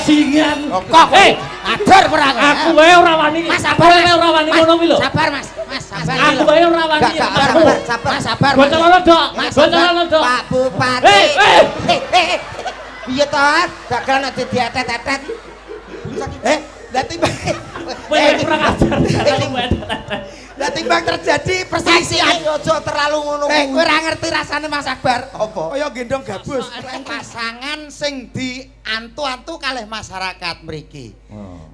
bajingan. Kok adur ora kowe. Aku wae ora wani. Mas sabar wae ora wani ngono kuwi lho. Sabar Mas. Mas sabar. Aku wae ora wani. Sabar. Bocoran dok. Bocoran dok. Pak Bupati. Piye to? Dagelan nek diatet-atet. Lah timbang. Kowe kurang ajar. Lah timbang terjadi perselisihan ojo terlalu ngono. Kowe ora ngerti rasane Mas Akbar. Apa? Kaya gendong gabus. Pasangan sing diantu-antu kalih masyarakat mriki.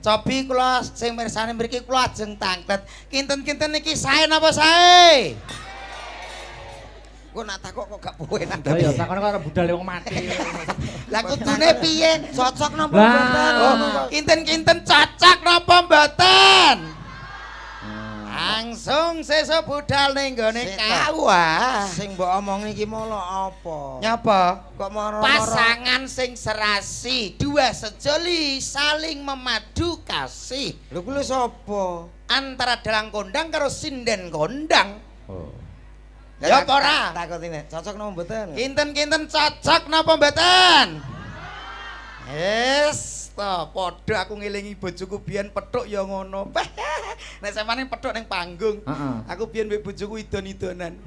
Cobi kula sing mirsani mriki kula ajeng tanglet. Kinten-kinten niki sae napa sae? Kok nak takok kok gak penak. Lah ya takon karo budal wong mati. Lah kudune piye? Cocok napa mboten? Kinten-kinten cocok napa mboten? Langsung sesuk budal ning gone kawah. Sing mbok omong iki molo apa? Nyapa? Kok moro pasangan sing serasi, dua sejoli saling memadu kasih. Lho kuwi sapa? Antara dalang kondang karo sinden kondang. Ya apa ora? Takutine, cocok napa mboten? Kinten-kinten cocok napa mboten? Yes, to padha aku ngelingi bojoku biyen pethuk ya ngono. Nek sampeyan pethuk ning panggung. Aku biyen mbek bojoku idon-idonan.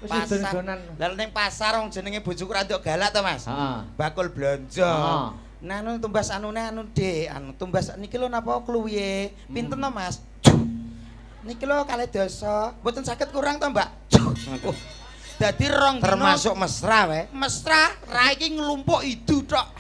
Wis idon-idonan. Lah ning pasar wong jenenge bojoku ra nduk galak to, Mas? Bakul blonjo. Nah, anu tumbas anune anu Dik, anu tumbas niki lho napa kluwihe? Pinten to, Mas? Niki lho 2.000. Mboten saged kurang to, Mbak? Dadi rong termasuk mesra wae. Mesra, ra iki nglumpuk idu tok.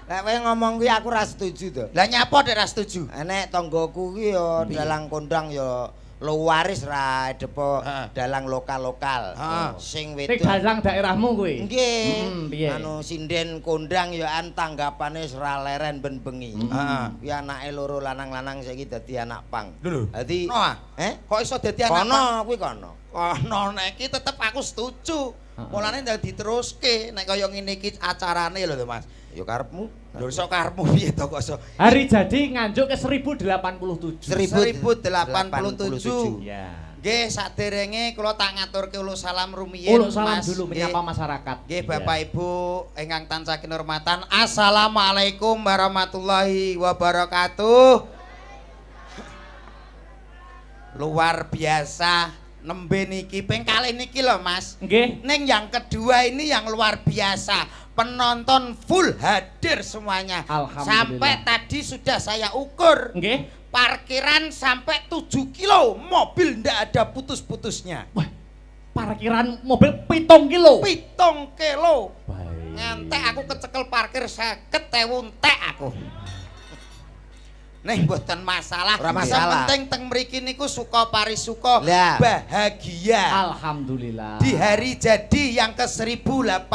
Lek kowe ngomong kuwi aku ra setuju to. Lah nyapa nek ra setuju? Nek tanggoku kuwi ya dalang kondang ya luwaris ra depo dalang lokal-lokal. Sing wedok. Dalang daerahmu kuwi. Nggih. Anu sinden kondang ya an tanggapane ora leren ben bengi. Kuwi anake loro lanang-lanang saiki dadi anak pang. Dadi kok iso dadi anak pang? Kono kuwi kono. Kono nek iki tetep aku setuju. Mulane ndak diteruske nek kaya ngene iki acarane lho Mas. Ya karepmu. Lho iso karepmu piye to kok iso. Hari jadi nganjuk ke 1087. 1087. Ya. Nggih, saderenge kula tak ngaturke uluk salam rumiyin Uluk salam dulu menyapa masyarakat. Nggih, Bapak Ibu ingkang tansah kinurmatan. Assalamualaikum warahmatullahi wabarakatuh. Luar biasa. Nembe niki ping kalih niki lho Mas. Nggih. Ning yang kedua ini yang luar biasa. Penonton full hadir semuanya. Sampai tadi sudah saya ukur. Nggih. Parkiran sampai 7 kilo. Mobil ndak ada putus-putusnya. Wah. Parkiran mobil 7 kilo. 7 kilo. Baik. Ngantek aku kecekel parkir 50.000 entek aku. Nih mboten masalah. Masalah. Penting teng mriki niku suka parisuka bahagia. Alhamdulillah. Di hari jadi yang ke 1087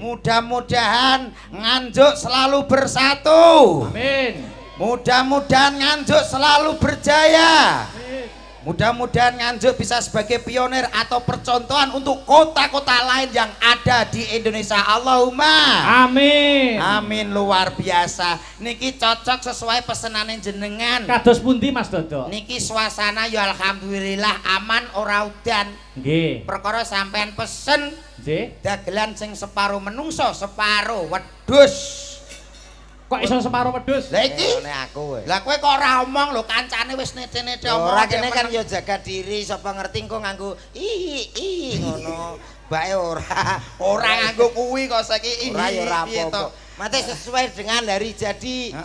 mudah-mudahan Nganjuk selalu bersatu. Amin. Mudah-mudahan Nganjuk selalu berjaya. Amin. Mudah-mudahan Nganjuk bisa sebagai pionir atau percontohan untuk kota-kota lain yang ada di Indonesia. Allahumma amin. Amin. Luar biasa. Niki cocok sesuai pesenane jenengan. Kados pundi Mas Dodo? Niki suasana ya alhamdulillah aman ora udan. Nggih. Perkara sampean pesen nggih. Dagelan sing separo menungso, separo wedhus. Kok iso separo wedhus? Lah iki aku kowe. Lah kowe kok ora omong lho, kancane wis nete-nete omong. Ora kene kan ya jaga diri, sapa ngerti engko nganggo ngono. Bae ora. Ora nganggo kuwi kok saiki ora ya ora apa-apa. Mate sesuai dengan hari jadi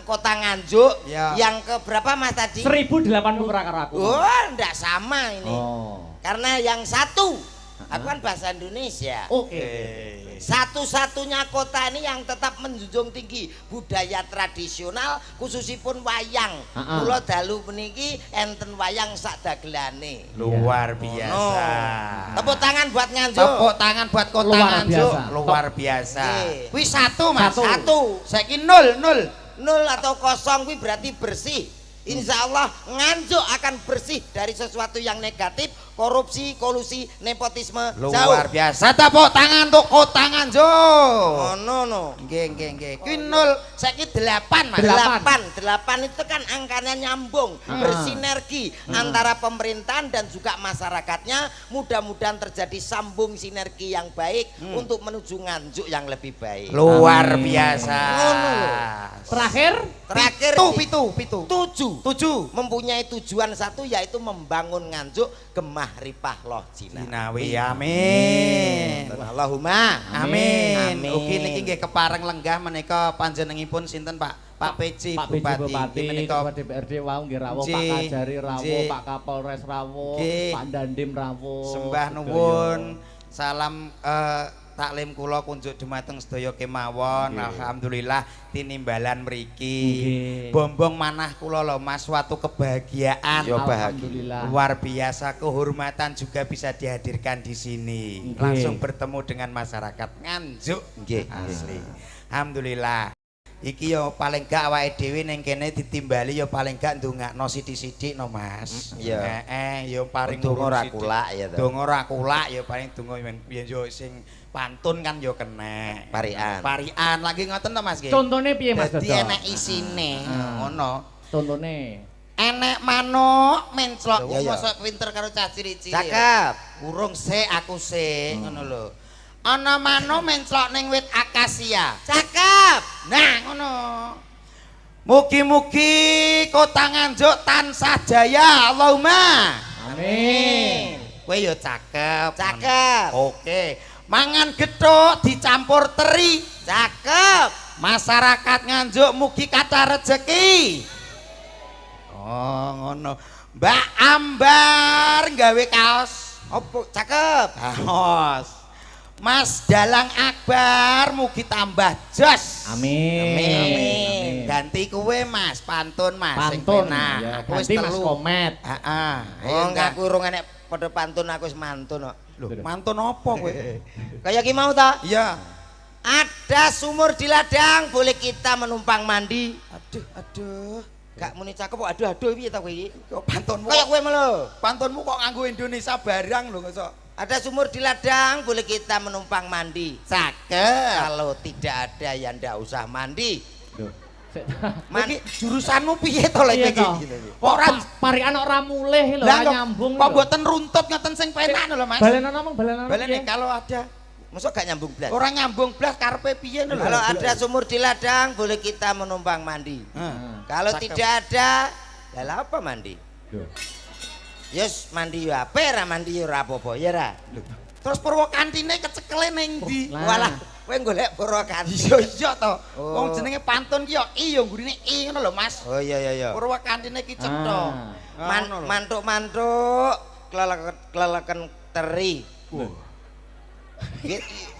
Kota Nganjuk yang ke berapa Mas tadi? 1080 ora karo aku. Oh, ndak sama ini. Karena yang satu aku kan bahasa Indonesia. Oke. Satu-satunya kota ini yang tetap menjunjung tinggi budaya tradisional khususipun wayang. Kula dalu puniki enten wayang sak dagelane. Luar biasa. Tepuk tangan buat Nganjuk. Tepuk tangan buat kota Nganjuk. Luar biasa. Kuwi satu Mas, satu. Saiki 0 atau kosong kuwi berarti bersih. Insya Allah Nganjuk akan bersih dari sesuatu yang negatif. korupsi, kolusi, nepotisme luar biasa. Tepuk tangan untuk Kotangan Jo. No. Nggih. Kuwi 0 saiki 8 Mas. 8 itu kan angkanya nyambung, bersinergi antara pemerintahan dan juga masyarakatnya. Mudah-mudahan terjadi sambung sinergi yang baik untuk menuju Nganjuk yang lebih baik. Luar biasa. Terakhir pitu. 7 mempunyai tujuan satu, yaitu membangun Nganjuk gemah ripah loh Jinawi. Amin. Allahumma amin. Ugi niki nggih kepareng lenggah menika panjenenganipun sinten Pak PJ Bupati menika DPRD wau nggih rawuh, Pak Kajari rawuh, Pak Kapolres rawuh, Pak Dandim rawuh. Sembah nuwun. Salam taklim kula kunjuk dumateng sedaya kemawon. Alhamdulillah tinimbalan mriki. Bombong manah kula lho Mas, suatu kebahagiaan. Alhamdulillah. Luar biasa, kehormatan juga bisa dihadirkan di sini. Langsung bertemu dengan masyarakat Nganjuk. Asli. Alhamdulillah. Iki yo paling gak awake dhewe ning kene ditimbali yo paling gak ndongakno sithik-sithik no Mas. Iya. Yo paring donga ora kulak ya to. Donga ora kulak yo paling donga yen yo sing pantun kan yo kena. Parian lagi ngoten to Mas nggih. Contone piye Mas Dodo? Dadi enek isine ngono. Contone Enek manuk menclok. Iya. Mosok pinter karo cah cilik-cilik. Cakep. Urung sik aku sik ngono lho. Ana manuk menclok ning wit akasia. Cakep. Nah, ngono. Mugi-mugi Kota Nganjuk tansah jaya. Allahumma. amin. Kowe yo cakep. Oke. Mangan gethuk dicampur teri. Cakep. Masyarakat Nganjuk mugi kathah rejeki. Oh, ngono. Mbak Ambar gawe kaos. Opo? Cakep. Kaos. Mas Dalang Akbar mugi tambah jos. Amin. Ganti kue Mas, pantun Mas. Pantun. Nah, aku wis ganti Mas telu. Komet. Heeh. Wong aku urung enek padha pantun, aku wis mantun kok. Lho, mantun apa kowe? Kayak ki mau ta? Iya. Ada sumur di ladang, boleh kita menumpang mandi. Aduh. Gak muni cakep kok aduh piye ta kowe iki? Kok pantunmu? Kayak kowe melo. Pantunmu kok nganggo Indonesia barang lho kok. Ada sumur di ladang, boleh kita menumpang mandi. Cakep. Kalau tidak ada ya ndak usah mandi. Iki jurusanmu piye to lek iki? Ora parikan ora mulih lho, ora nyambung. Kok mboten runtut ngoten sing penak lho Mas. Balenan ngomong balenan. Balene kalau ada Masa gak nyambung blas? orang nyambung blas karepe piye lho. Kalau ada sumur di ladang, boleh kita menumpang mandi. Kalau tidak ada, lah apa mandi? Yes, mandi yo ape, ra mandi yo ora apa-apa, ya ra. Terus Purwokantine kecekele ning ndi? Walah, kowe golek Purwokanti. Iya to. Wong jenenge pantun ki yo I yo gurine I ngono lho Mas. Oh iya. Purwokantine ki cetha. Mantuk-mantuk kleleken teri.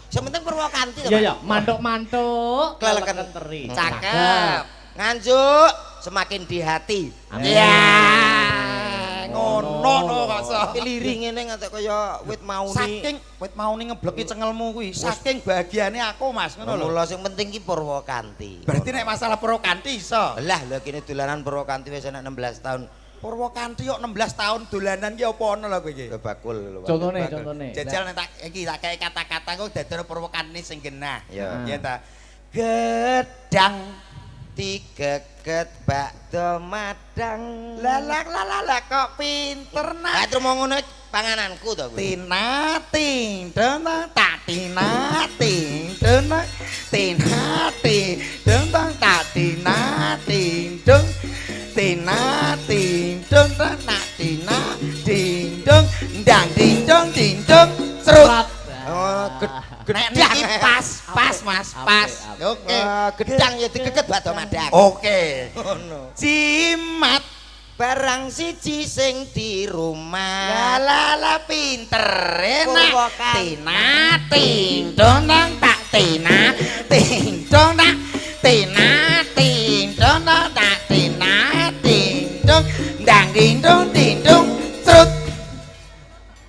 Sementing Purwokanti to. Iya, mantuk-mantuk kleleken teri. Cakep. Nganjuk semakin di hati. Iya. Ngono kok so. Liring ngene ngantek kaya wit mauni. Saking wit mauni ngebleki cengelmu kuwi. Saking bahagiane aku Mas ngono lho. Mula sing penting ki Purwokanti. Berarti nek masalah Purwokanti iso. Lah lho kene dolanan Purwokanti wis enek 16 tahun. Purwokanti kok 16 tahun dolanan ki apa ono lho kowe iki? Bakul lho. Contone. Jajal nek iki tak kei kata-kata kok dadono Purwokanti sing genah. Ya ta. Gedang digeket bakdo madang. Lalak kok pinter Lah nak. terus mau ngono pangananku to kuwi. Tinating dentang tak tinating dentang tinating dentang tak tinating deng tinating dentang tak tinating deng dang ding dong ding dong serut. Oh, Nek niki pas Mas, pas. Oke. Gedang ya digeket bakdo madang. Oke. Ngono. Cimat Barang siji sing di rumah. lala pinter enak. Purwokanti. Tinating dong tak tinating dong tak tinating dong tak tinating dong dang ding dong serut.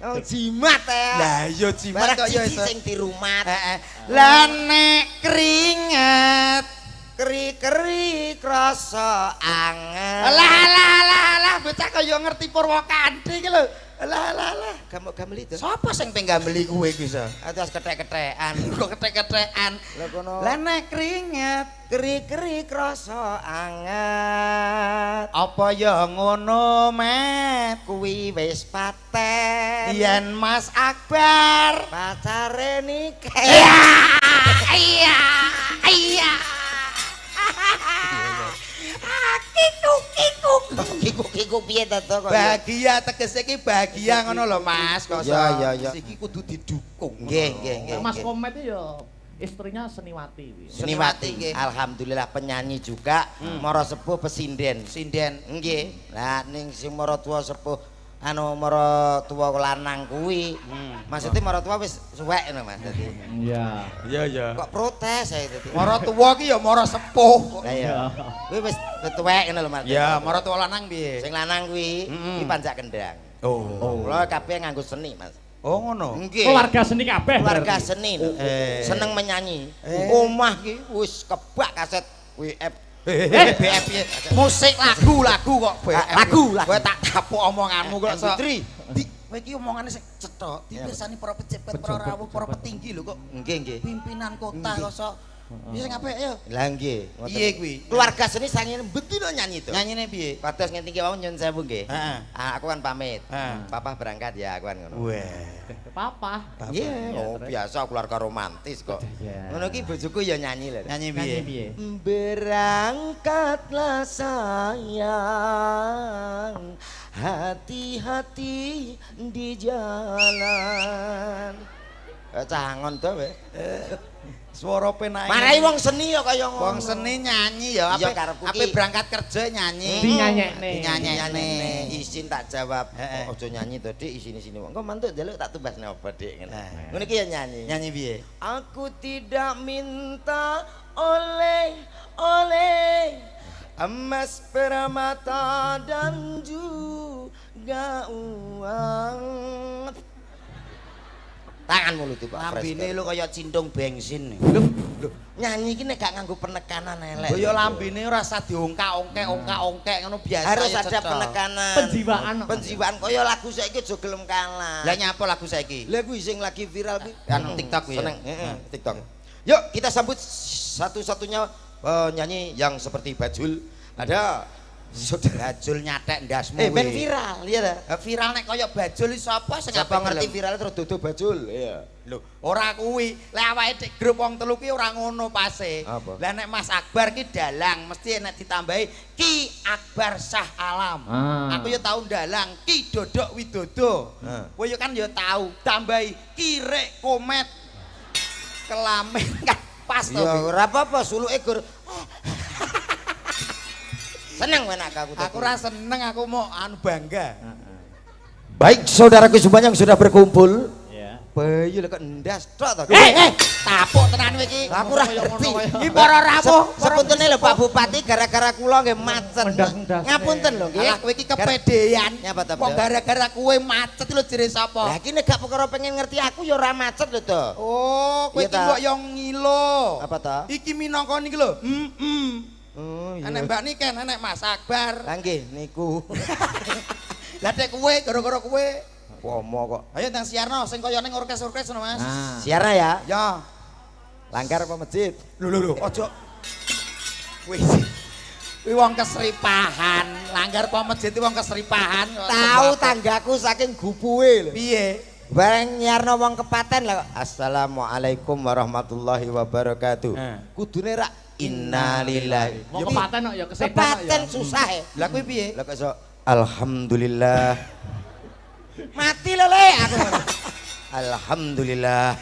Oh, jimat ya. Lah iya jimat Barang kok ya siji iso. sing di rumah. Lah nek keringet Keri-keri krasa angen. lah bocah kaya ngerti Purwokanti iki lho. Alah, gamel itu. Sapa sing pengen gambeli kuwe iki sa? Atas ketek-ketekan. Kok ketek-ketekan. Lah kono. Lah nek keringet, Keri-keri rasa anget. apa ya ngono, Met? Kuwi wis paten. Yen Mas Akbar Pacare nikah. iya. Kiku piye to kok? Bahagia tegese iki bahagia ngono lho Mas. Kok Ya. iki kudu didukung. Nggih. Mas Komet itu ya istrinya Seniwati. Seniwati. Alhamdulillah penyanyi juga, mara sepuh pesinden. Sinden. Nggih. Lah ning sing mara tuwa sepuh mara tuwa lanang kuwi. Maksudnya mara tuwa wis suwek ngono Mas dadi. Iya. Kok protes saya dadi. Mara tuwa ki ya mara sepuh. Lah ya. Kuwi wis tuwek ngono lho Mas. Ya, mara tuwa lanang piye? Sing lanang kuwi iki panjak kendang. Oh. Kula kabeh nganggo seni Mas. Oh ngono. Nggih. Keluarga seni kabeh. Keluarga berarti. seni lho. Seneng menyanyi. Omah ki wis kebak kaset WF. BF piye? Musik lagu kok BF. Lagu. Kowe tak tapuk omonganmu kok. Putri. Kowe iki omongane sing cetha. Dibiasani para pejabat, para rawuh, para petinggi lho kok. Nggih. Pimpinan kota kok sok. Iki sing apik ya. Lah nggih. Piye kuwi? Keluarga seni sange betul nyanyi to. Nyanyine piye? Kados ngene iki wau nyun sewu nggih. Heeh. Aku kan pamit. Heeh. Papa berangkat ya aku kan ngono. Weh. Papa. Iya, oh terus? biasa keluarga romantis kok. Iya. Ngono ki bojoku ya nyanyi lho. Nyanyi Nyanyi piye? piye? Berangkatlah sayang, hati-hati di jalan. Cangon to we. Swara penake. Marai wong seni ya kaya ngono. Wong seni nyanyi ya, Iya, ape karepku ape ki. berangkat kerja nyanyi. Dinyanyekne. Dinyanyekne. Izin tak jawab. Heeh. Ojo nyanyi to, Dik, isini-sini. Engko mantuk njaluk tak tumbasne apa, Dik? Ngono. Nah. Ngono ki ya nyanyi. Nyanyi piye? Aku tidak minta oleh emas, permata dan juga uang. Tangan mulut Pak. Lambene lu kaya cindung bensin. Nyanyi iki nek gak nganggo penekanan elek. Lho ya lambene ora usah diongkak-ongkek, ongkak-ongkek ngono biasa. Harus ya, ada cetha. penekanan. Penjiwaan kaya lagu saiki aja gelem kalah. Lah nyapa lagu saiki? Lah kuwi sing lagi viral kuwi Kan TikTok kuwi ya? Seneng, TikTok. Yuk kita sambut satu-satunya penyanyi yang seperti Bajul. Ada Saudara Bajul nyatek ndasmu ben viral ya ta? Viral nek kaya Bajul iki sapa sing Siapa ngerti viral terus dudu Bajul? Iya. Lho, ora kuwi. Lek awake dik grup wong telu ki ora ngono pase. Apa? Lah nek Mas Akbar ki dalang, mesti nek ditambahi Ki Akbar Shah Alam. Aku ya tau dalang Ki Dodok Widodo. Kowe ya kan ya tau tambahi Ki Rek Komet. Kelamin kan pas to. Ya ora apa-apa suluke gur. Seneng enak aku. Aku ora seneng, aku mau anu bangga. Baik saudaraku semuanya yang sudah berkumpul. Iya. Bayu lek ndas tok to. Tapuk tenan kowe iki. Aku ora ngerti. Iki para rawuh, Sepuntene lho Pak Bupati gara-gara kula nggih macet. Mendas-mendas. Ngapunten lho nggih. Alah kowe iki kepedean. Nyapa ta, Kok Bro? gara-gara kowe macet lho jere Lah sapa? iki nek gak perkara pengen ngerti aku ya ora macet lho to. Oh, kowe Iya, iki ta? kok yo ngilo. Apa ta? Iki minangka niki lho. Oh iya. Enek Mbak Niken, enek Mas Akbar. Lah nggih niku. Lah dek kowe gara-gara kowe. Pomo kok. Ayo nang siarno sing kaya ning orkes-orkes ngono Mas. Siara ya. Ya. Langgar apa masjid? Lho, ojo. Wis. Kuwi wong kesripahan, langgar apa masjid wong kesripahan. Tahu tanggaku saking gupuhe lho. Piye? Bareng nyarno wong kepaten lah. Assalamualaikum warahmatullahi wabarakatuh. Kudune rak innalillahi. Mau kepaten kok ya kesedan kok ya. Kepaten susah e. Lah kuwi piye? Lah kok iso alhamdulillah. Mati lho le aku. Alhamdulillah.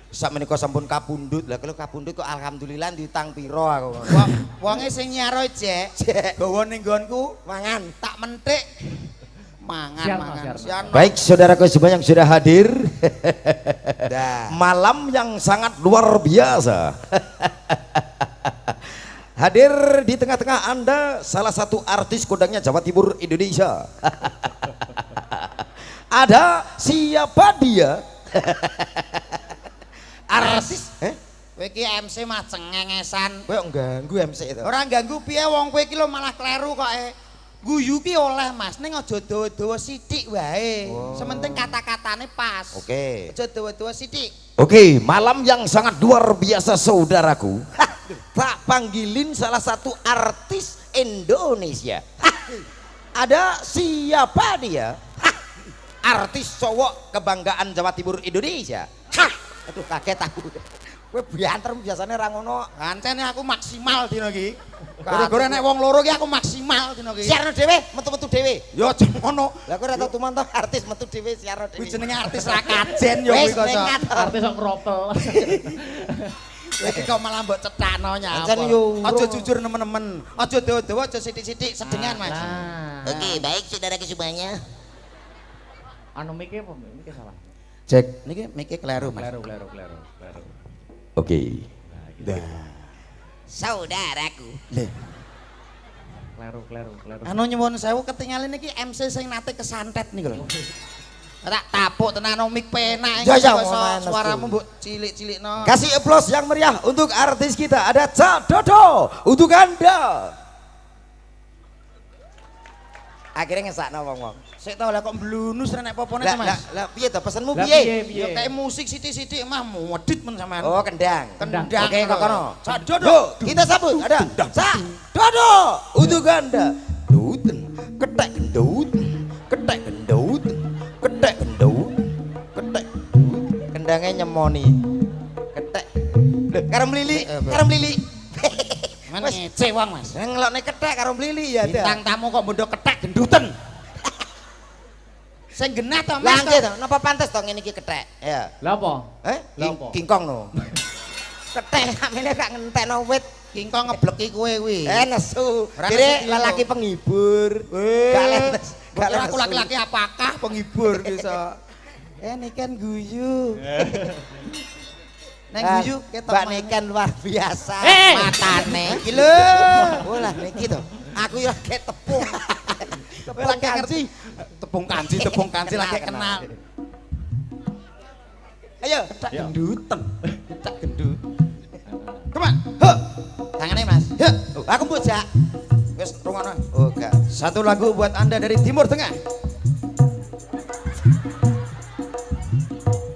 Sak menika sampun kapundhut. Lah kalau kapundhut kok alhamdulillah diutang piro aku. Wonge sing nyaro Jek. Gawa ning nggonku Mangan. tak mentik. Mangan. Siarno. Baik saudaraku semua yang sudah hadir. Malam yang sangat luar biasa. Hadir di tengah-tengah Anda salah satu artis kondangnya Jawa Timur Indonesia. Ada siapa dia? Artis. Kowe iki MC mah cengengesan. Kowe ganggu MC itu. Ora ganggu piye wong kowe iki lho malah kleru kok. Guyu ki oleh Mas, ning aja dawa-dawa sithik wae. Sementing kata-katane pas. Oke. Aja dawa-dawa sithik. Oke, malam yang sangat luar biasa saudaraku. Tak panggilin salah satu artis Indonesia. Ada siapa dia? Artis cowok kebanggaan Jawa Timur Indonesia. Aduh kaget aku. Kowe bianter biasanya ra ngono. Ancene aku maksimal dina iki. Gara-gara nek wong loro iki aku maksimal dina iki. Siarno dhewe, metu-metu dhewe. Ya aja ngono. Lah kowe ora tau tumanto artis metu dhewe siarno dhewe. Kuwi jenenge artis ra kajen ya kuwi kok. Artis kok kropel. Iki kok malah mbok cetakno nyapa. Ancen yo. Aja jujur nemen-nemen. Aja dawa-dawa aja sithik-sithik sedengan Mas. Oke, baik saudara semuanya. Anu mike apa? Mike salah. Cek niki mike kleru Mas. Kleru. Oke. Nah. Saudaraku. Kleru. Anu nyuwun sewu ketinggalan niki MC sing nate kesantet niku lho. Tak tapuk tenan mik penak Ya, iki ya, kok suaramu mbok cilik-cilikno. Kasih aplaus yang meriah untuk artis kita. Ada Cak Dodo untuk Anda. Akhirnya ngesakno wong-wong. Sik tau lah kok mblunus nek popone to Mas. Lah piye to pesenmu Lah, piye? Ya kayak musik sithik-sithik mah medit men sampean. Oh, kendang. Kendang. Oke, kok kono. Cak Dodo. Kita sambut ada Cak Dodo untuk Anda. Duten, ketek gendut, ketek gendut, ketek gendut, ketek. Kendangnya nyemoni. Ketek. Karo mlili, karo mlili. Men ngece wong Mas. Ngelokne ketek karo mlili ya ada. Bintang tamu kok bondo ketek genduten. Sing genah to Mas. Lah nggih to, napa pantes to ngene iki kethek? Ya. Lah apa? Lah apa? kingkong no. Kethek amene gak ngentekno wit. Kingkong ngebleki kowe kuwi. Nesu. Ora Kire nesu lelaki penghibur. Gak lentes. Gak Aku laki-laki apakah penghibur bisa. Ini kan guyu. Neng guyu ketok. Mbak Niken luar biasa matane. Iki lho. Oh lah niki to. Aku ya kayak tepung. Lagi ngerti. Tepung kanji lagi kenal. Ayo, ketak genduten. Ketak gendut. Come on. He. Tangane Mas. He. Aku mbojak. Wis rungono. Oh gak. Satu lagu buat Anda dari Timur Tengah.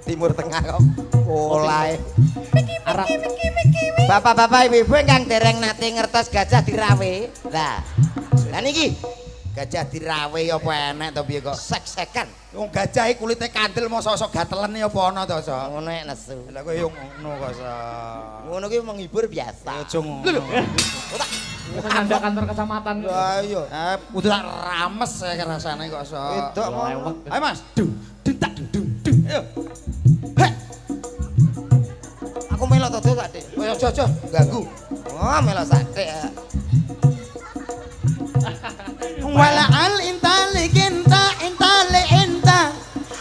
Timur Tengah kok. Oleh. Arab. Bapak-bapak ibu-ibu ingkang dereng nate ngertos gajah dirawe. Lah. Lah niki gajah dirawe apa enek to piye kok sek-sekan. Wong gajah iki kulite kandel mosok-mosok gatelen apa ana to, Sok? Ngono nek nesu. Lah kok yo ngono kok, Sok. Ngono ki menghibur biasa. Aja ngono. Anda kantor kecamatan. Ayo. Kudu tak rames saya rasane kok, Sok. Wedok mau. Ayo Mas. Dung tak dung. Ayo. Hek. Aku melok to gak, Dik? Ayo aja ganggu. Oh, melok sakit. Wala al inta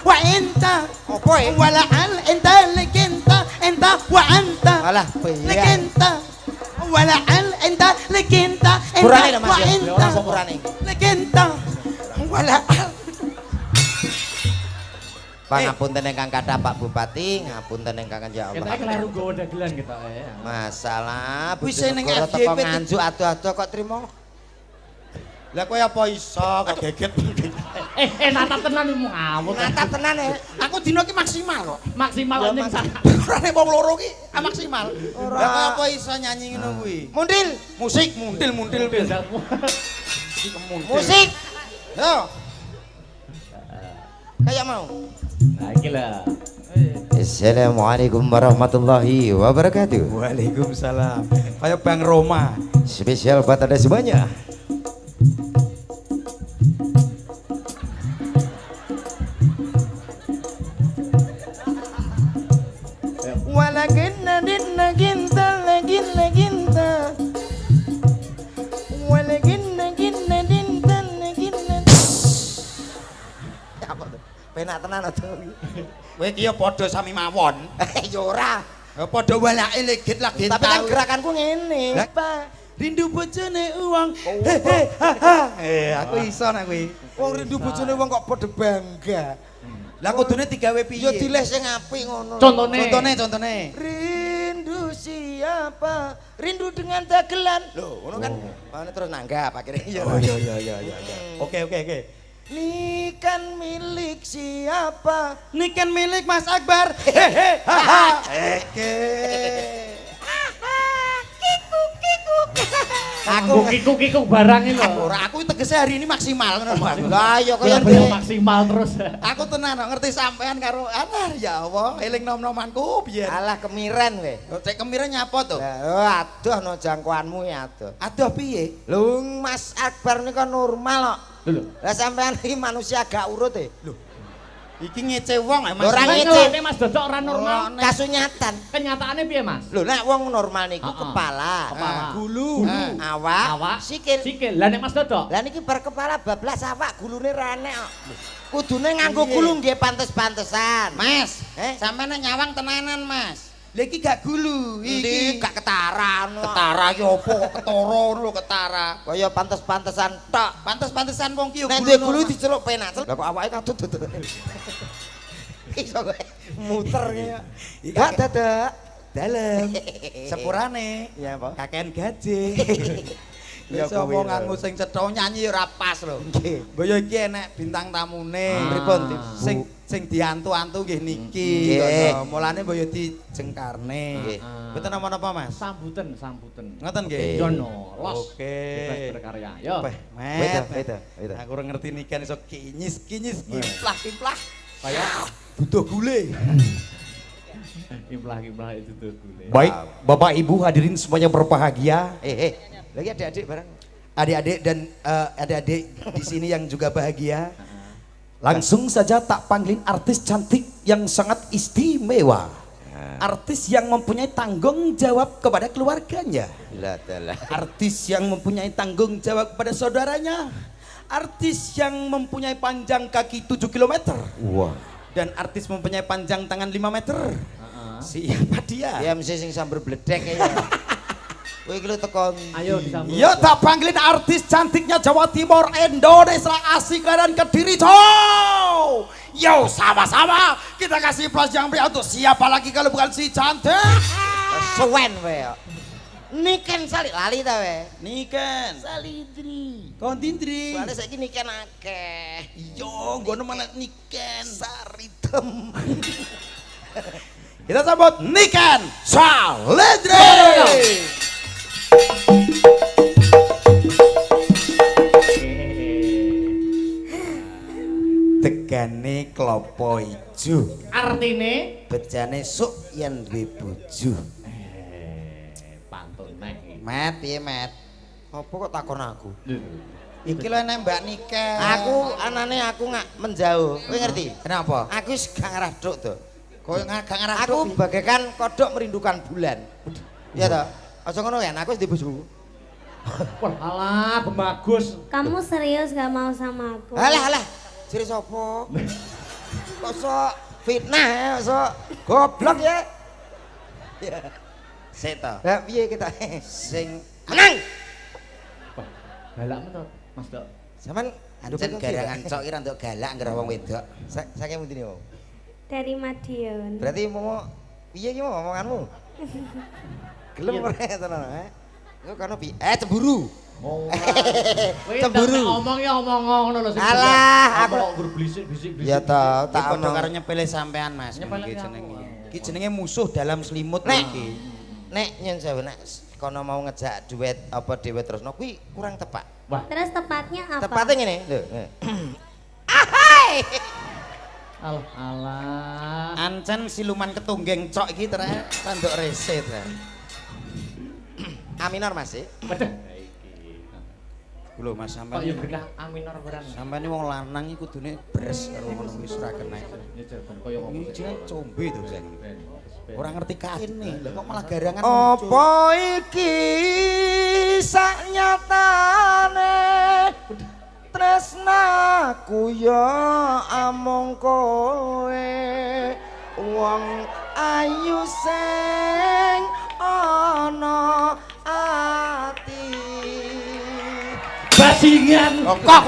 wa inta. Apa ya? Wala al inta wa anta. Alah, piye? Legenda. Wala al inta Kurane Mas. wa Ya, inta. langsung kurane. Legenda. Wala al. Pangapunten ingkang kathah Pak Bupati, ngapunten ingkang ya Kita Allah. kleru gowo dagelan kita ya. Masalah Bisa ning teko FYP nganjuk ado-ado kok trimo. Lah kowe apa iso kok geget. Natap tenan mu ngawur. Natap tenan ya. Aku dino ki maksimal kok. Maksimal anjing sak. Ora nek wong loro ki maksimal. Ora. Lah kowe apa iso nyanyi ngono kuwi? Mundil, Musik mundil. musik. Yo. Kayak mau. Nah iki lah. Assalamualaikum warahmatullahi wabarakatuh. Waalaikumsalam. Kayak Bang Roma. Spesial buat Anda semuanya. Walaginna dinna ginta laginta. Walaginna dinna. Apa tuh? Penak tenan aja. Kowe ki ya padha sami mawon. Ya ora. Ya padha walake legit lagi. Tapi kan gerakanku ngene. Lah, rindu bojone uang. Aku iso nek kuwi. Wong rindu bojone wong kok padha bangga. Lah kudune digawe piye? Ya dileh sing apik ngono. Contone. Contone. Rindu si siapa rindu dengan dagelan. Loh, ngono kan. Mana terus nanggap akhirnya. Oh iya. Oke. Ini kan milik siapa? Ini kan milik Mas Akbar. Hehe. Oke. Aku kikuk barang itu. Aku tegese hari ini maksimal ngono. Lah ya kaya maksimal terus. Aku tenan ngerti sampean karo ya Allah, eling nom-nomanku biyen. Alah kemiren we. Cek kemiren nyapa to? Lah aduh no jangkauanmu ya aduh. Aduh piye? Lho Mas Akbar niku normal kok. Lho. Lah sampean iki manusia gak urut e. Lho. Iki ngece wong Mas. Ora ngece Mas Dodok ora normal. Kasunyatan. Kenyataannya piye Mas? Lho nek wong normal niku kepala, gulu, awak, sikil. Lah nek Mas Dodok? Lah niki bar kepala bablas awak gulune ra enek kok. Kudune nganggo gulu nggih pantes-pantesan. Mas, sampean nek nyawang tenanan Mas. Lha iki gak gulu, iki gak ketaran. Ketara ki opo kok ketara ngono lho ketara. Kaya pantes-pantesan tok. Pantes-pantesan wong ki yo gulu. Nek gulu diceluk penak. Lah kok awake kadut. Iso kowe muter ya. Gak dadak. Dalem. Sepurane. Iya apa? Kakean gaji. Ya omonganmu sing cetha nyanyi ora pas lho. Nggih. Mbok yo iki enek bintang tamune. Pripun? Sing diantu-antu nggih niki. Ngono. Mulane mbok yo dijengkarne. Mboten napa-napa Mas. Sambutan. Ngoten nggih. Yo no, los. Oke. Bebas berkarya. Yo. Met. Aku ora ngerti nikan iso kinyis-kinyis kimplah-kimplah. Kayak butuh gule. Kimplah itu tuh gule. Baik, Bapak Ibu hadirin semuanya berbahagia. Lagi adik-adik bareng. Adik-adik dan adik-adik di sini yang juga bahagia. Langsung saja tak panggilin artis cantik yang sangat istimewa. Artis yang mempunyai tanggung jawab kepada keluarganya. Artis yang mempunyai tanggung jawab kepada saudaranya. Artis yang mempunyai panjang kaki 7 km. Wah. Dan artis mempunyai panjang tangan 5 meter. Siapa dia? Dia mesti sing sambar bledek ya. Kowe iki lho teko. Ayo disambut. Yo tak panggilin artis cantiknya Jawa Timur, Indonesia, Asik dan Kediri. Cow! Yo sama-sama kita kasih plus yang beri untuk siapa lagi kalau bukan si cantik. Suwen we. Niken Sali lali ta we. Niken. Salidri. Kondindri. Soale saiki niken akeh. Yo, ngono malah Niken. Saritem. Kita sambut Niken Salidri. Tegane klopo ijo. Artine Bejane suk yen duwe bojo. pantun nek. Met, piye Met? Apa kok takon aku? Iki lho nek Mbak Niken. Aku anane aku gak menjauh. Kowe ngerti? Kenapa? Aku wis gak ngarah duk to. Kowe gak ngarah Aku bagaikan kodok merindukan bulan. Iya toh? Aja ngono kan, aku wis di bojoku. Wah, alah bagus. Kamu serius gak mau sama aku? Alah, ciri sopo? Kok sok fitnah ya, sok goblok ya? Ya. Seta. Lah piye kita Sing menang? Galak menurut Mas Dok. Sampeyan ancen garangan cok kira nduk galak ngger wong wedok. Saking pundi niku? Dari Madiun. Berarti mau piye iki mau omonganmu? Gelem ora tenan Yo kono piye? Cemburu. Oh. Cemburu. Ngomong ya omong ngono lho sing. Alah, aku berbisik-bisik. ya toh, tak Padha omong. karo nyepele sampean Mas. Nyepele Iki apa? jenenge. Iki jenenge musuh dalam selimut Nek. iki. Nek nyun sewu nek kono mau ngejak duet apa dhewe terusno kuwi kurang tepat. Wah, Terus tepatnya apa? Tepatnya ngene, lho. alah. Ancen siluman ketunggeng cok iki terus tanduk reset. Aminor Mas. Waduh. Lho Mas Kok sampean. ya berkah aminor barang. Sampeyan wong lanang iki kudune bres karo ngono wis ora kena. Ya jaban koyo ngomong. Iki jenenge combe to Sen. Ora ngerti kene. Lah kok malah garangan Apa iki sak nyatane tresnaku ya amung kowe wong ayu sing ana ati Bajingan. kok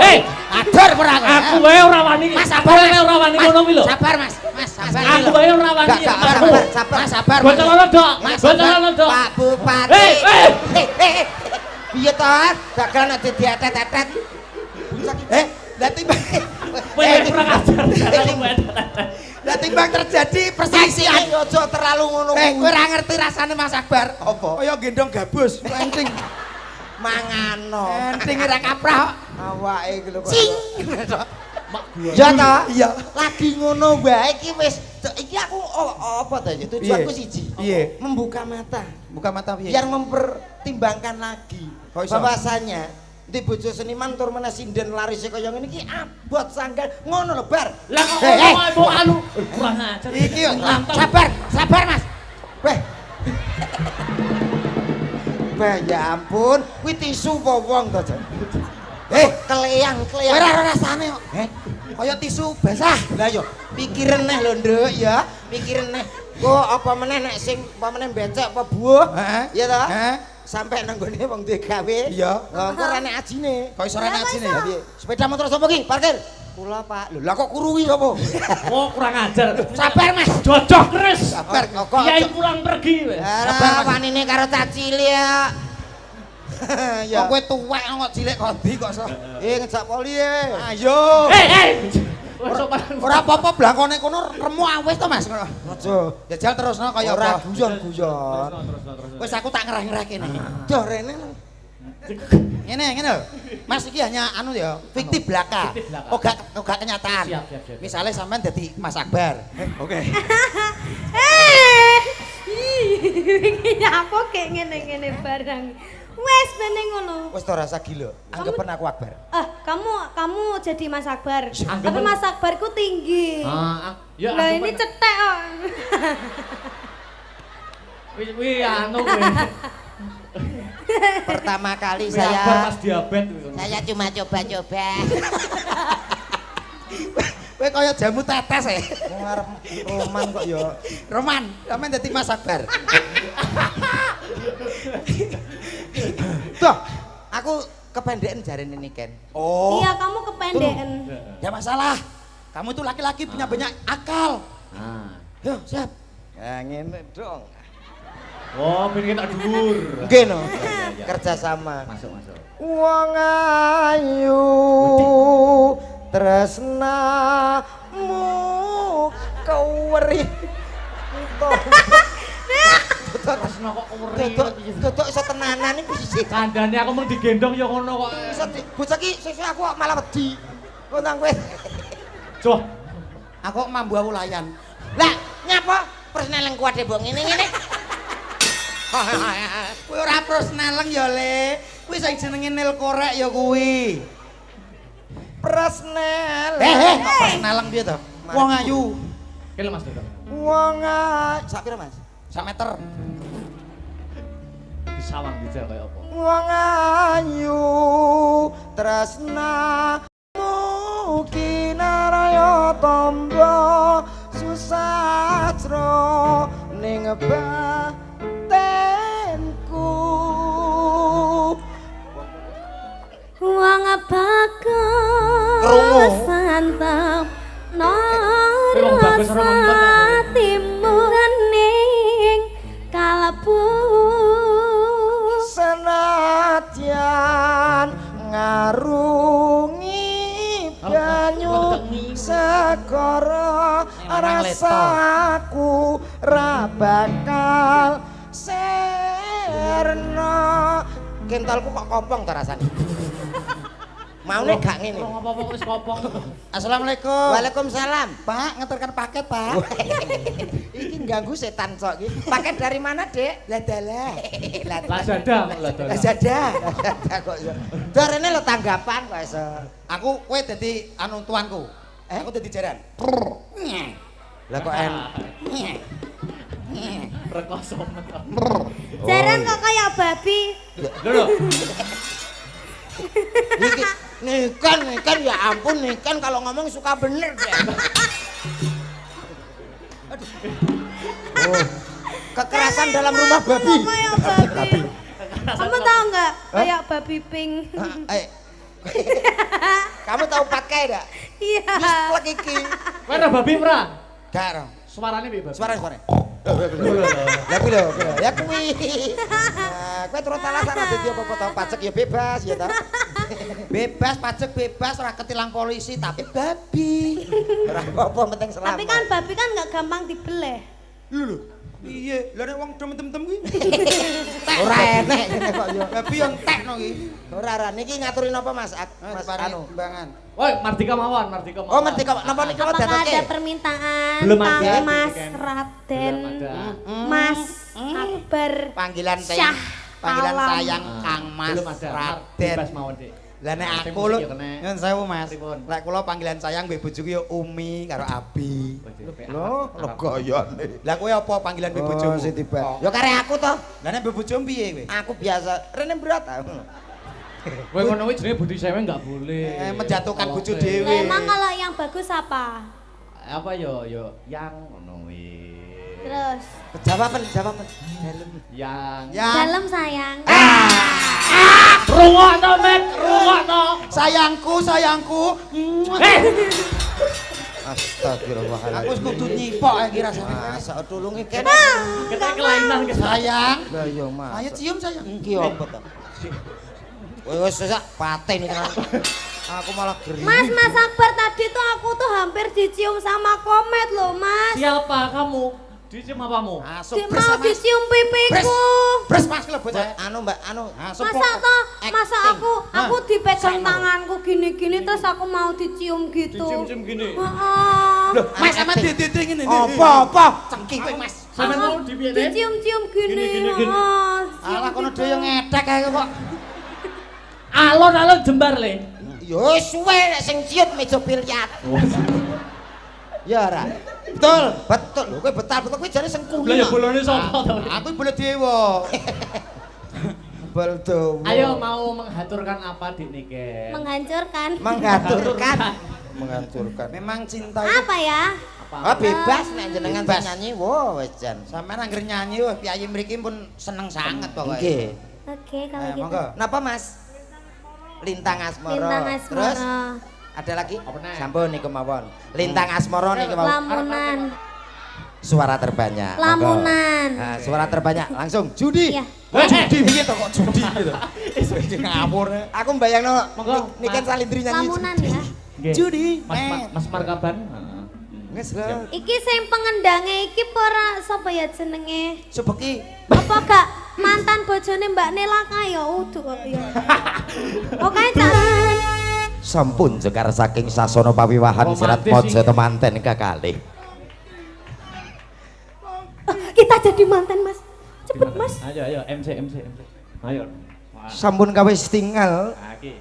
Adur ora kowe. Aku wae ora wani. Mas sabar wae ora wani ngono kuwi lho. Sabar Mas. Mas sabar. Aku wae ora wani. Sabar, sabar. Bocoran dok. Bocoran dok. Pak Bupati. Piye to? Dagelan nek dietet-etet. Lah timbang Kowe kurang ajar. lah timbang terjadi perselisihan. Aja terlalu ngono Kowe kuwi. ora ngerti rasane Mas Akbar. Apa? Kaya gendong gabus, enting. Mangano. Enting ora kaprah. Awake iki lho kok. Sing. Ya ta? Iya. Lagi ngono wae iki wis iki aku apa ta ya? Tujuanku siji. Iya. Membuka mata. Buka mata piye? Biar mempertimbangkan lagi Kok iso? bahwasanya di bojo seniman tur meneh sinden larise kaya ngene iki abot sanggan ngono lho bar. Lah kok ngomong anu kurang ajar. Iki yo sabar, sabar Mas. Weh. Weh ya ampun, kuwi tisu apa wong to, Jan? Keleyang. Ora rasane kok. Kaya tisu basah. Lah yo pikiren neh lho, Nduk ya. Pikiren neh. Kok apa meneh nek sing apa meneh becek apa buah? Heeh. Iya ta? Heeh. Sampai nang gone wong duwe gawe. Iya. Lah engko rene ajine. Kok iso rene ajine? Lah piye? Sepeda motor sapa ki? Parkir. Kula, Pak. Lho, lah kok kuruwi sapa? Oh kurang ajar. Sabar, Mas. Jojoh keris. Sabar. Kiai pulang pergi wis. Sabar, wanine karo cacili ya. Kok kowe tuwek kok cilik kondi kok iso. Ngejak poli e. Ayo. Ora apa-apa blangkone kono remu awis to Mas ngono. Aja. Jajal terusno kaya Ora apa? guyon-guyon. Wis aku tak ngerah-ngerah kene. Duh rene. Ngene lho. Mas iki hanya anu ya, fiktif belaka. Oga kenyataan. Siap. Misale sampean dadi Mas Akbar. Oke. Iki apa kayak ngene-ngene barang. Wes meneng ngono. Wis to rasa gila. Anggapan aku Akbar. Kamu jadi Mas Akbar. Tapi Mas Akbarku tinggi. Ya Lah ini cetek kok. Wih anu kowe. Pertama kali Akbar saya pas diabetes. saya cuma coba-coba. Kowe kaya jamu tetes e. Ngarep Roman kok ya. Roman, sampean dadi Mas Akbar. Tuh, aku kependekan jarene ini Ken. Oh. Iya, kamu kependekan. Ya masalah. Kamu itu laki-laki punya banyak akal. Yo, siap. Ya ngene dong. Oh, pengen kita dhuwur. Nggih no. Kerja sama. Masuk. Wong ayu tresnamu keweri. Tresno kok keweri. Dodok iso tenanan iki piye? Kandhane aku mung digendong ya ngono kok. Iso bocah iki sesuk aku kok malah wedi. Kok nang kowe. Joh. Aku mambu aku layan. Lah, nyapa? Persneleng kuat mbok ngene-ngene. Kuwi ora persneleng ya, Le. Kuwi sing jenenge nil korek ya kuwi. Persneleng. Kok persneleng piye to? Wong ayu. Kele Mas Dodok. Wong ayu. Sak pira, Mas? 1 meter. Disawang dijal kaya apa? Wong ayu tresnamu kinaraya tamba susastra ning batenku. Wong Krungu. bagus santap Wong bagus ora nonton. timuning kalebu Senadyan ngarungi banyu segara rasaku ra bakal serna. Kentalku kok kopong ta rasane. Maune gak ngene. Apa-apa wis kopong. Assalamualaikum. Waalaikumsalam. Pak, ngeterkan paket, Pak. Iki ganggu setan sok iki. Paket dari mana, Dek? Ladalah. Lazada kok Lazada. Lazada kok ya. Darene lo tanggapan kok iso. Aku kowe dadi anu tuanku. Aku dadi jaran. Lah kok en. Rekoso mentok. jaran kok kayak babi. Lho. Iki nikan ya ampun nikan kalau ngomong suka bener deh. Aduh. Oh. Kekerasan dalam rumah babi. Kayak babi. Kamu tahu nggak kayak babi pink? Kamu tahu pakai enggak? Iya. Wis plek iki. Kowe ora babi ora? Gak ro. Suarane piye, Babi? Suara. Lah kuwi lho. Ya kuwi. Nah, kowe terus alasan dadi apa-apa tau pajak ya bebas ya ta. Bebas pajak bebas ora ketilang polisi tapi babi. Ora apa-apa penting selamat. Tapi kan babi kan enggak gampang dibeleh. Lho. Iya, lha nek wong tem-tem kuwi. Ora enek ngene kok yo. Babi yang tekno ki. Ora niki ngaturin apa Mas? Mas anu. Timbangan. Woi, Mardika mawon, Mardika mawon. Oh, ngerti kok. Napa niku Apakah datoke? ada permintaan Belum ada. Kang Mas Belum Raden ada. Mas Akbar Panggilan Syah panggilan Alam. sayang Kang Mas Belum ada. Raden. Bebas mawon, Dik. Lah nek Sing aku musik lho, ya kena. nyun sewu Mas. Pripun? Lek kula panggilan sayang mbek bojoku ya Umi karo Abi. Loh, gayane. Lah kowe apa panggilan mbek bojoku? Siti Bat. Yo kare aku toh. Lah nek mbek bojomu piye kowe? Aku biasa. Rene berat. kowe ngono kuwi jenenge budi sewe enggak boleh. Menjatuhkan bojo Oke. dhewe. Lah emang kalau yang bagus apa? Apa yo yang ngono kuwi. Terus Jawaban. Yang dalam sayang. rungokno, Mek, rungokno. Sayangku. Astagfirullahaladzim. Aku wis kudu nyipok iki rasane. Masa tulungi kene. Kita kelainan ke Sayang. Lah yo Mas. Ayo cium sayang. Iki opo to? Wis sak paten iki kan. Aku malah geri. Mas Akbar tadi tuh aku tuh hampir dicium sama komet loh Mas. Siapa kamu? Dicium apamu? Masuk Mau dicium pipiku. Bres Mas kelebot saya. Anu Mbak, anu. Masa toh, masa aku dipegang tanganku gini-gini terus aku mau dicium gitu. Dicium-cium gini. Heeh. Loh, Mas sama dede ngene. Apa? Cengki kowe Mas. Sampe mau dipiye, Dik? Dicium-cium gini. Gini. heeh, Alah cium kono gitu. dhewe yo ngedek kae kok. Alon-alon jembar le. Yo suwe nek sing ciut meja biliar. Ya ora. Betul. Lho kowe betul kowe jare sing Lah ya kuwi. bolone sapa to? Aku boleh dewa. Baldo. Ayo mau menghaturkan apa Dik nike? Menghancurkan. Menghaturkan. Menghancurkan. Memang cinta itu Apa ya? Ah bebas nek jenengan Bebas. sing nyanyi. Wo wis jan. sampean anggere nyanyi wah piyayi mriki pun seneng sangat pokoke. Nggih. Oke kalau gitu. Monggo. Napa Mas? Lintang Asmara. Lintang Terus Asmara. ada lagi? Apa nih? Sampun niku mawon. Lintang Asmara niku mawon. Lamunan. Suara terbanyak. Monggo. Lamunan. Nah, suara terbanyak langsung judi. Iya. Judi piye to kok judi gitu. Judi ngawur. Aku mbayangno Monggo. niken Salindri nyanyi. Lamunan ya. Nggih. Judi. Mas Markaban. Wis lho. Iki sing pengendange iki ora sapa ya jenenge? Subeki. Apa gak mantan bojone Mbak Nela kae ya udu kok ya. Oke, Cak. Sampun jekar saking sasana pawiwahan Sirat Mojo temanten kekalih. Kita jadi mantan, Mas. Cepet, Mas. Ayo MC. Ayo. Sampun kawis tinggal Nah, iki.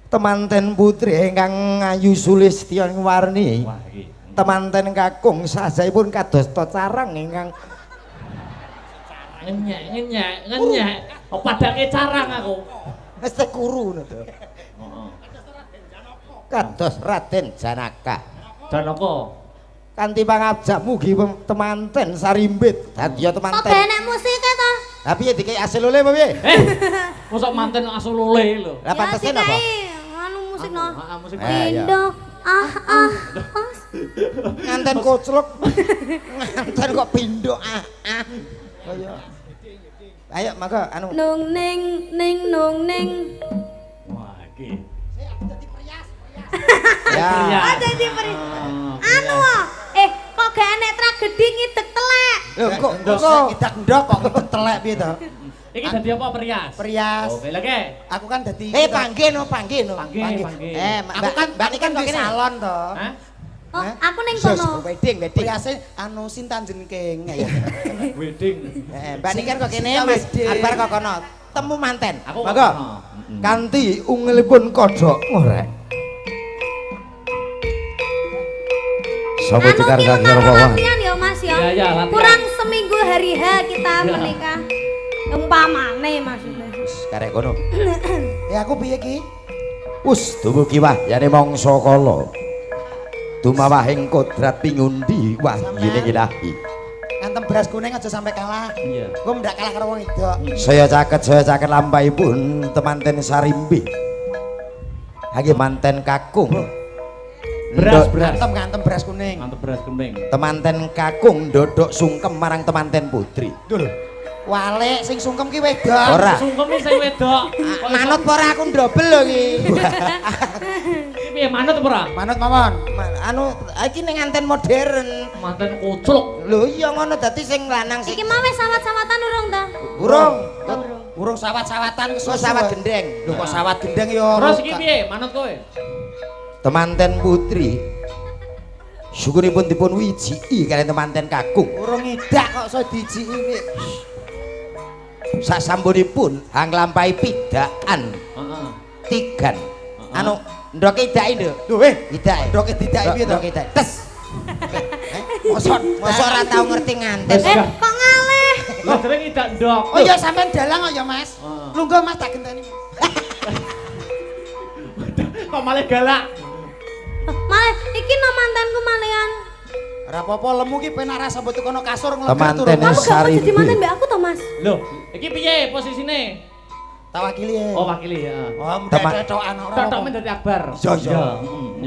temanten putri ingkang Ayu Sulistya Warni. Wah, iki. Temanten kakung sajaipun kadosta carang ingkang Ngenyek. Oh, padake carang aku. mesti kuru ngono to. Heeh. Kados Raden Janaka. Dan apa? Kanthi pangajak mugi temanten sarimbit dadi Kok temanten. benek musike to? Lah piye dikai asil oleh apa piye? Mosok manten asul oleh lho. Lah pantese napa? Anu musik no. Heeh, musik. Indo. Mas. Nganten koclok. Nganten kok pindho Ayo. Ayo maka anu. Nung ning nung ning. Wah, iki. Ya. Oh jadi anu kok gak enek tragedi ngidek telek. Lho kok kidak ndok kok telek piye to? Iki dadi apa perias? Perias. Oke, lagi. Aku kan dadi Panggih no. Panggih. Aku kan Mbak Niken kok di kene. salon to. Hah? Oh, aku ning kono. Wedding. Periase anu Sintan Jenking ya. Wedding. Mbak Niken kok kene Mas Akbar kok kono. Temu manten. Aku kok Monggo. kono. Kanthi ungilipun kodhok ngorek. Sapa cekar Anu kaki ki bawah. latihan ya Mas ya. Iya, latihan. Kurang seminggu hari H kita Iya. menikah. Umpamane maksudnya. Wis karek kono. Ya aku piye ki? Wus dumugi wahyane mangsa kala. Dumawahing kodrat pingundi wahyune ilahi. Ngantem beras kuning aja sampai kalah. Iya. Gua ndak kalah karo wong wedok. Saya caket lampahipun temanten sarimbi. Nggih manten kakung. Beras. Ngantem beras kuning. Mantep beras kuning. Temanten kakung ndodok sungkem marang temanten putri. Lho. Wale sing sungkem ki wedok. Ora. Sungkeme sing wedok. Manut apa ora aku ndobel lho ki. Piye manut apa ora? Manut mawon. Anu iki ning nganten modern. Manten kucluk. Lho iya ngono dadi sing lanang sing Iki mau wis sawat-sawatan urung ta? urung. Urung sawat-sawatan Kok sawat gendeng. Lho kok sawat gendeng ya. Terus iki piye manut kowe? Temanten putri syukuripun dipun wijiki kaliyan temanten kakung. Urung idak kok iso dijiki iki. Sasampunipun anglampahi pidaan Heeh. tigan. Anu ndoke idake nduk. Lho Idake. ndoke didaki piye to? Ndoke idake. Tes. Mosok ora tau ngerti nganten. Kok ngaleh? Lah dereng idak ndok. Oh ya sampean dalang kok ya Mas. Heeh. Lungguh Mas tak genteni. Kok malah galak. Malah iki no mantanku malian. Ora apa-apa lemu ki penak ra sambut kono kasur nglegar Temanten Kamu gak mau Sari jadi B. mantan mbak aku to, Mas? Loh, iki piye posisine? Tak wakili ya. Oh, wakili ya. Oh, mudah Teman- cocokan ora. Tok men dadi akbar. Iya, iya. Iya.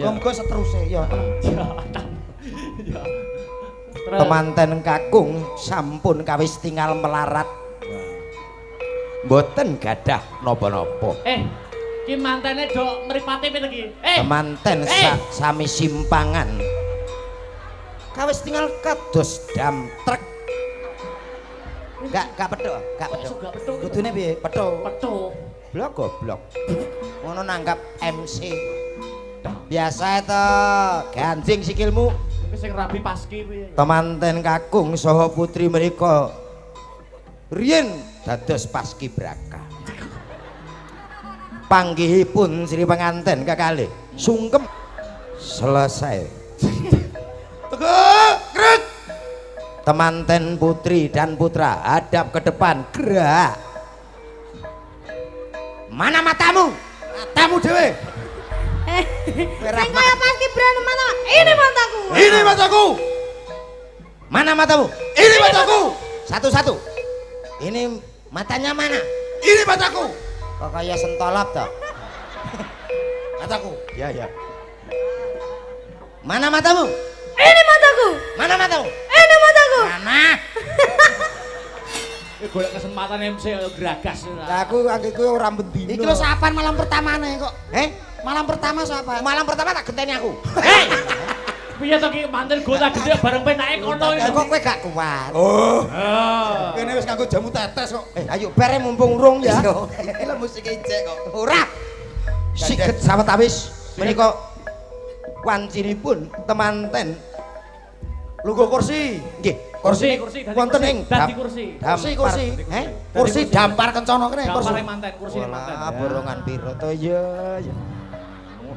Muga-muga seterusnya ya. Ya. Ya. Terus Temanten kakung sampun kawis tinggal melarat. Mboten gadah napa-napa. ki mantene do mripate pite iki? Temanten sami simpangan. Kawis tinggal kados damtrek. Gak pedhok, gak pedhok. Gak petuk. Kudune piye? Petuk. Petuk. Blok goblok. Ngono nanggap MC. Biasa to, ganjing sikilmu. Iki sing rabi paski piye? Temanten kakung saha putri menika riyen dados paskibraka. Panggihipun Sri penganten kekalih sungkem selesai. Tegak, krek. Temanten putri dan putra hadap ke depan, gerak. Mana matamu? Matamu dhewe. Sing kaya pas kibran mana? Ini mataku. Ini mataku. Mana matamu? Ini mataku. Satu-satu. Ini matanya mana? Ini mataku. Kok kaya sentolop toh? Mataku. Ya ya. Mana matamu? Ini mataku. Mana matamu? Ini mataku. Mana? Iki golek kesempatan MC kaya gragas. Lah aku anggitku ora bendino. Iki lho sapan malam pertamane kok. Malam pertama sapan. Malam pertama tak genteni aku. Piye to ki manten gota gede bareng penake kono iki. Kok kowe gak kuat? Oh. Ah. Kene wis nganggo jamu tetes kok. Ayo bare mumpung urung ya. Iki lho musik ijek kok. Ora. Siget sawetawis menika wancinipun temanten Lungguh kursi. nggih Kursi dadi wonten ing dadi kursi. Kursi. Kursi Kursi. dampar kencana kene kursi. Gampare manten, kursine manten. Wah, borongan piro to ya.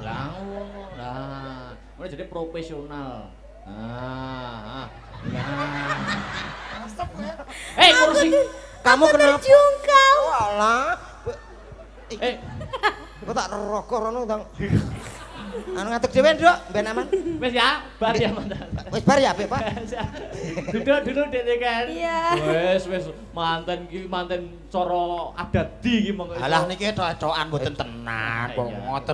Lah ngono. Lah, ngono jadi profesional. Nah. Kursi. Kamu kenapa? Jungkal. Walah. Kok tak rokok rono tang. Anu ngatek dhewe, Nduk, ben aman. Wis ya, bar ya manten. Wis bar ya, Pak. Duduk dek kan. Iya. Wis manten ki manten cara adat di ki monggo. Alah niki tok-tokan mboten tenan kok Iya. ngoten.